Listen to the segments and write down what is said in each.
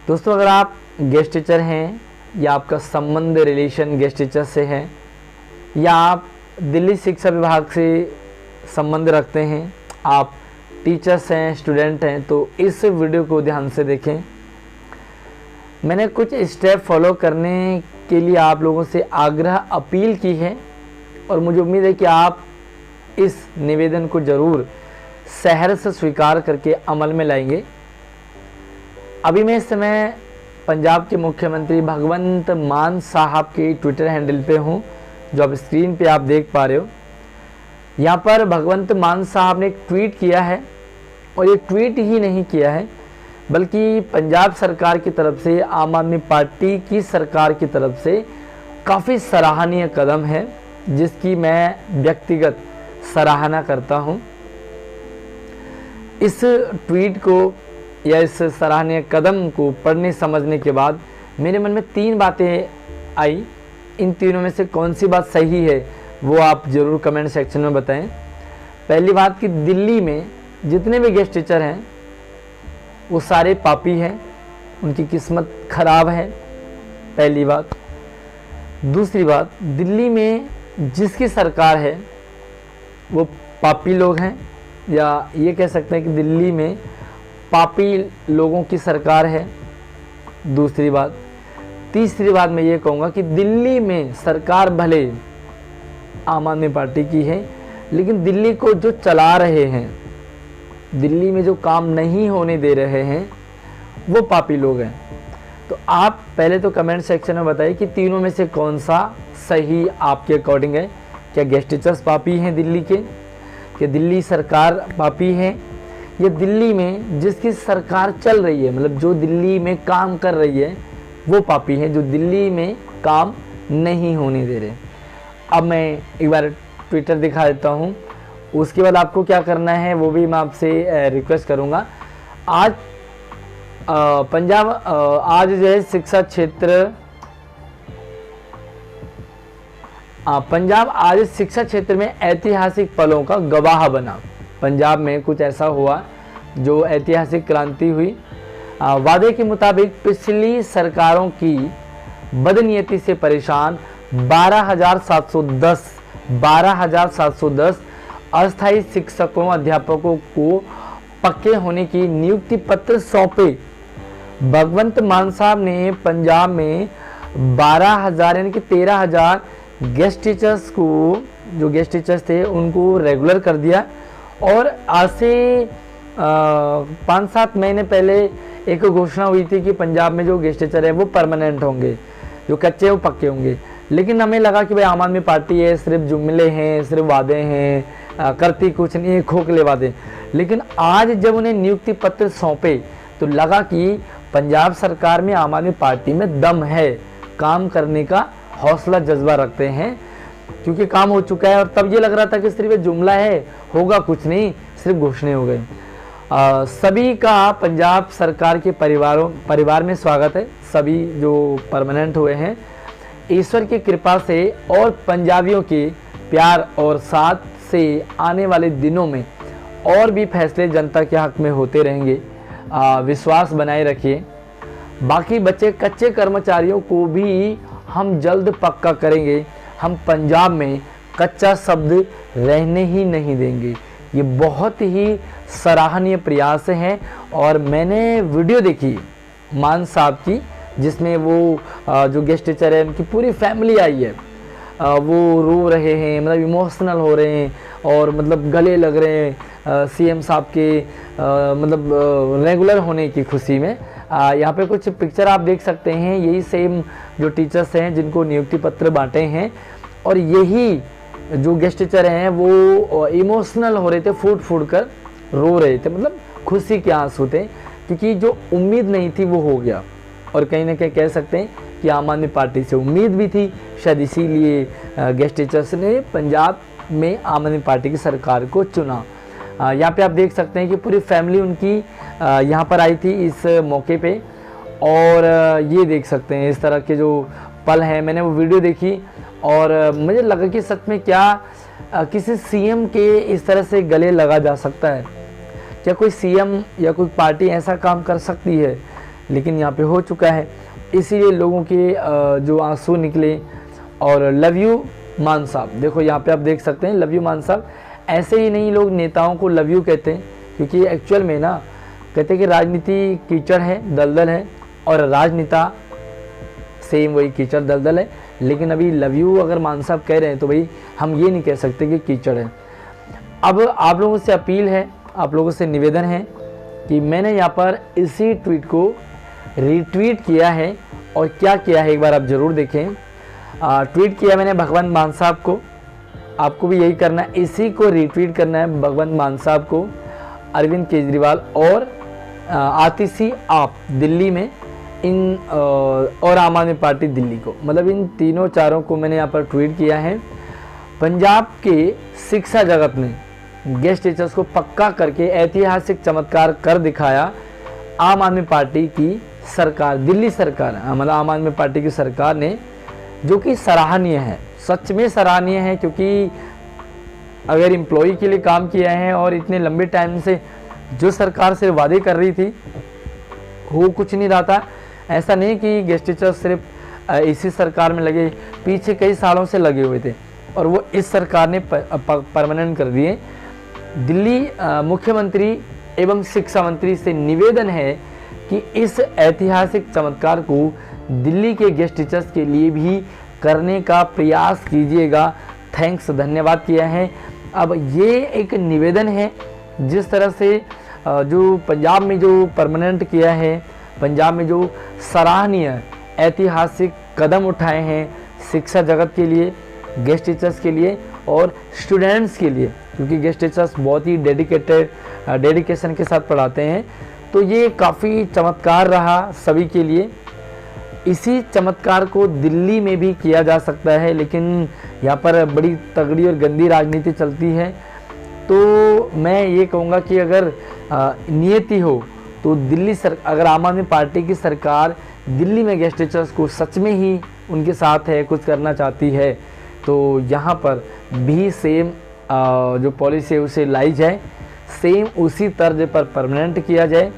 दोस्तों, अगर आप गेस्ट टीचर हैं या आपका संबंध रिलेशन गेस्ट टीचर से है या आप दिल्ली शिक्षा विभाग से संबंध रखते हैं, आप टीचर्स हैं, स्टूडेंट हैं, तो इस वीडियो को ध्यान से देखें। मैंने कुछ स्टेप फॉलो करने के लिए आप लोगों से आग्रह अपील की है और मुझे उम्मीद है कि आप इस निवेदन को ज़रूर सहर्ष स्वीकार करके अमल में लाएंगे। अभी मैं इस समय पंजाब के मुख्यमंत्री भगवंत मान साहब के ट्विटर हैंडल पे हूँ, जो आप स्क्रीन पे आप देख पा रहे हो। यहाँ पर भगवंत मान साहब ने एक ट्वीट किया है और ये ट्वीट ही नहीं किया है बल्कि पंजाब सरकार की तरफ से, आम आदमी पार्टी की सरकार की तरफ से काफ़ी सराहनीय कदम है, जिसकी मैं व्यक्तिगत सराहना करता हूँ। इस ट्वीट को या इस सराहनीय कदम को पढ़ने समझने के बाद मेरे मन में 3 बातें आई। इन तीनों में से कौन सी बात सही है वो आप ज़रूर कमेंट सेक्शन में बताएं। पहली बात कि दिल्ली में जितने भी गेस्ट टीचर हैं वो सारे पापी हैं, उनकी किस्मत खराब है, पहली बात। दूसरी बात, दिल्ली में जिसकी सरकार है वो पापी लोग हैं, या ये कह सकते हैं कि दिल्ली में पापी लोगों की सरकार है, दूसरी बात। तीसरी बात मैं ये कहूँगा कि दिल्ली में सरकार भले आम आदमी पार्टी की है, लेकिन दिल्ली को जो चला रहे हैं, दिल्ली में जो काम नहीं होने दे रहे हैं, वो पापी लोग हैं। तो आप पहले तो कमेंट सेक्शन में बताइए कि तीनों में से कौन सा सही आपके अकॉर्डिंग है। क्या गेस्ट टीचर्स पापी हैं दिल्ली के? क्या दिल्ली सरकार पापी है? या दिल्ली में जिसकी सरकार चल रही है, मतलब जो दिल्ली में काम कर रही है, वो पापी है जो दिल्ली में काम नहीं होने दे रहे? अब मैं एक बार ट्विटर दिखा देता हूँ, उसके बाद आपको क्या करना है वो भी मैं आपसे रिक्वेस्ट करूँगा। आज पंजाब आज जो है शिक्षा क्षेत्र, पंजाब आज शिक्षा क्षेत्र में ऐतिहासिक पलों का गवाह बना। पंजाब में कुछ ऐसा हुआ जो ऐतिहासिक क्रांति हुई। वादे के मुताबिक पिछली सरकारों की बदनीयती से परेशान 12,710 अस्थायी शिक्षकों, अध्यापकों को पक्के होने की नियुक्ति पत्र सौंपे। भगवंत मान साहब ने पंजाब में 12,000 यानी कि 13,000 गेस्ट टीचर्स को, जो गेस्ट टीचर्स थे उनको रेगुलर कर दिया। और आज से 5-7 महीने पहले एक घोषणा हुई थी कि पंजाब में जो गेस्ट टीचर है वो परमानेंट होंगे, जो कच्चे वो पक्के होंगे। लेकिन हमें लगा कि भाई आम आदमी पार्टी है, सिर्फ जुमले हैं, सिर्फ वादे हैं, करती कुछ नहीं है, खोखले वादे। लेकिन आज जब उन्हें नियुक्ति पत्र सौंपे तो लगा कि पंजाब सरकार में, आम आदमी पार्टी में दम है, काम करने का हौसला जज्बा रखते हैं, क्योंकि काम हो चुका है। और तब ये लग रहा था कि सिर्फ जुमला है, होगा कुछ नहीं, सिर्फ घोषणाएं हो गए। सभी का पंजाब सरकार के परिवार में स्वागत है। सभी जो परमानेंट हुए हैं, ईश्वर की कृपा से और पंजाबियों के प्यार और साथ से आने वाले दिनों में और भी फैसले जनता के हक में होते रहेंगे। विश्वास बनाए रखिए। बाकी बचे कच्चे कर्मचारियों को भी हम जल्द पक्का करेंगे। हम पंजाब में कच्चा शब्द रहने ही नहीं देंगे। ये बहुत ही सराहनीय प्रयास हैं। और मैंने वीडियो देखी मान साहब की, जिसमें वो जो गेस्ट टीचर है उनकी पूरी फैमिली आई है, वो रो रहे हैं, मतलब इमोशनल हो रहे हैं और मतलब गले लग रहे हैं सीएम साहब के मतलब रेगुलर होने की खुशी में। यहाँ पे कुछ पिक्चर आप देख सकते हैं, यही सेम जो टीचर्स हैं जिनको नियुक्ति पत्र बांटे हैं, और यही जो गेस्ट टीचर हैं वो इमोशनल हो रहे थे, फूट फूट कर रो रहे थे, मतलब खुशी के आंसू थे, क्योंकि जो उम्मीद नहीं थी वो हो गया। और कहीं ना कहीं कह सकते हैं कि आम आदमी पार्टी से उम्मीद भी थी, शायद इसीलिए गेस्ट टीचर्स ने पंजाब में आम आदमी पार्टी की सरकार को चुना। यहाँ पे आप देख सकते हैं कि पूरी फैमिली उनकी यहाँ पर आई थी इस मौके पे, और ये देख सकते हैं इस तरह के जो पल हैं। मैंने वो वीडियो देखी और मुझे लगा कि सच में क्या किसी सीएम के इस तरह से गले लगा जा सकता है? क्या कोई सीएम या कोई पार्टी ऐसा काम कर सकती है लेकिन यहाँ पे हो चुका है, इसीलिए लोगों के जो आंसू निकले। और लव यू मान साहब, देखो यहाँ पे आप देख सकते हैं लव यू मान साहब। ऐसे ही नहीं लोग नेताओं को लव यू कहते हैं, क्योंकि एक्चुअल में ना कहते हैं कि राजनीति कीचड़ है, दलदल है, और राजनेता सेम वही कीचड़ दलदल है। लेकिन अभी लव यू अगर मान साहब कह रहे हैं तो भाई हम ये नहीं कह सकते कि कीचड़ है। अब आप लोगों से अपील है, आप लोगों से निवेदन है कि मैंने यहाँ पर इसी ट्वीट को रीट्वीट किया है, और क्या किया है एक बार आप ज़रूर देखें। ट्वीट किया मैंने भगवंत मान साहब को, आपको भी यही करना है, इसी को रीट्वीट करना है भगवंत मान साहब को, अरविंद केजरीवाल और आतिशी आप दिल्ली में, इन और आम आदमी पार्टी दिल्ली को, मतलब इन तीनों चारों को मैंने यहाँ पर ट्वीट किया है। पंजाब के शिक्षा जगत ने गेस्ट टीचर्स को पक्का करके ऐतिहासिक चमत्कार कर दिखाया। आम आदमी पार्टी की सरकार, दिल्ली सरकार, मतलब आम आदमी पार्टी की सरकार ने, जो कि सराहनीय है, सच में सराहनीय है। क्योंकि अगर एम्प्लॉय के लिए काम किया है और इतने लंबे टाइम से जो सरकार से वादे कर रही थी वो कुछ नहीं रहा था। ऐसा नहीं कि गेस्ट टीचर्स सिर्फ इसी सरकार में लगे, पीछे कई सालों से लगे हुए थे और वो इस सरकार ने परमानेंट कर दिए। दिल्ली मुख्यमंत्री एवं शिक्षा मंत्री से निवेदन है कि इस ऐतिहासिक चमत्कार को दिल्ली के गेस्ट टीचर्स के लिए भी करने का प्रयास कीजिएगा। थैंक्स, धन्यवाद किया है। अब ये एक निवेदन है, जिस तरह से जो पंजाब में जो परमानेंट किया है, पंजाब में जो सराहनीय ऐतिहासिक कदम उठाए हैं शिक्षा जगत के लिए, गेस्ट टीचर्स के लिए और स्टूडेंट्स के लिए, क्योंकि गेस्ट टीचर्स बहुत ही डेडिकेशन के साथ पढ़ाते हैं, तो ये काफ़ी चमत्कार रहा सभी के लिए। इसी चमत्कार को दिल्ली में भी किया जा सकता है, लेकिन यहाँ पर बड़ी तगड़ी और गंदी राजनीति चलती है। तो मैं ये कहूँगा कि अगर नियति हो तो अगर आम आदमी पार्टी की सरकार दिल्ली में गेस्ट टीचर्स को सच में ही उनके साथ है, कुछ करना चाहती है, तो यहाँ पर भी सेम जो पॉलिसी है उसे लाई जाए, सेम उसी तर्ज पर परमानेंट किया जाए।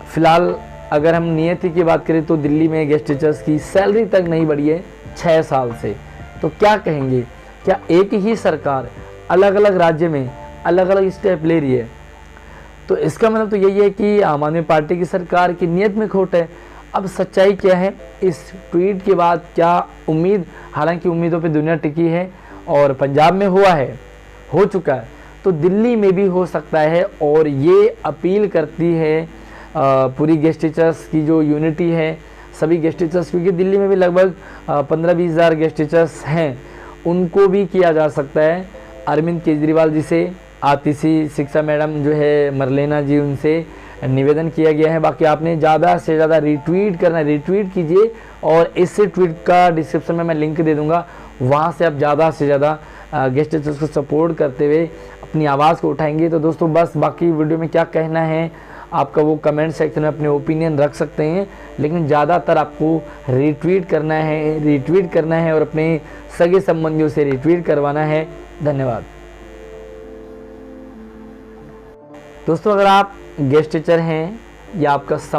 फिलहाल अगर हम नियति की बात करें तो दिल्ली में गेस्ट टीचर्स की सैलरी तक नहीं बढ़ी है 6 साल से। तो क्या कहेंगे, क्या एक ही सरकार अलग अलग राज्य में अलग अलग स्टेप ले रही है? तो इसका मतलब तो यही है कि आम आदमी पार्टी की सरकार की नीयत में खोट है। अब सच्चाई क्या है, इस ट्वीट के बाद क्या उम्मीद, हालांकि उम्मीदों पे दुनिया टिकी है और पंजाब में हुआ है, हो चुका है, तो दिल्ली में भी हो सकता है। और ये अपील करती है पूरी गेस्ट टीचर्स की जो यूनिटी है, सभी गेस्ट टीचर्स, क्योंकि दिल्ली में भी लगभग 15-20 हज़ार गेस्ट टीचर्स हैं, उनको भी किया जा सकता है। अरविंद केजरीवाल जी से, आतिशी शिक्षा मैडम जो है मरलेना जी, उनसे निवेदन किया गया है। बाकी आपने ज़्यादा से ज़्यादा रीट्वीट करना है, रीट्वीट कीजिए और इससे ट्वीट का डिस्क्रिप्शन में मैं लिंक दे दूंगा, वहाँ से आप ज़्यादा से ज़्यादा गेस्ट टीचर्स को सपोर्ट करते हुए अपनी आवाज़ को उठाएंगे। तो दोस्तों बस बाकी वीडियो में क्या कहना है आपका, वो कमेंट सेक्शन में अपने ओपिनियन रख सकते हैं, लेकिन ज़्यादातर आपको रीट्वीट करना है और अपने सगे संबंधियों से रीट्वीट करवाना है। धन्यवाद दोस्तों। अगर आप गेस्ट टीचर हैं या आपका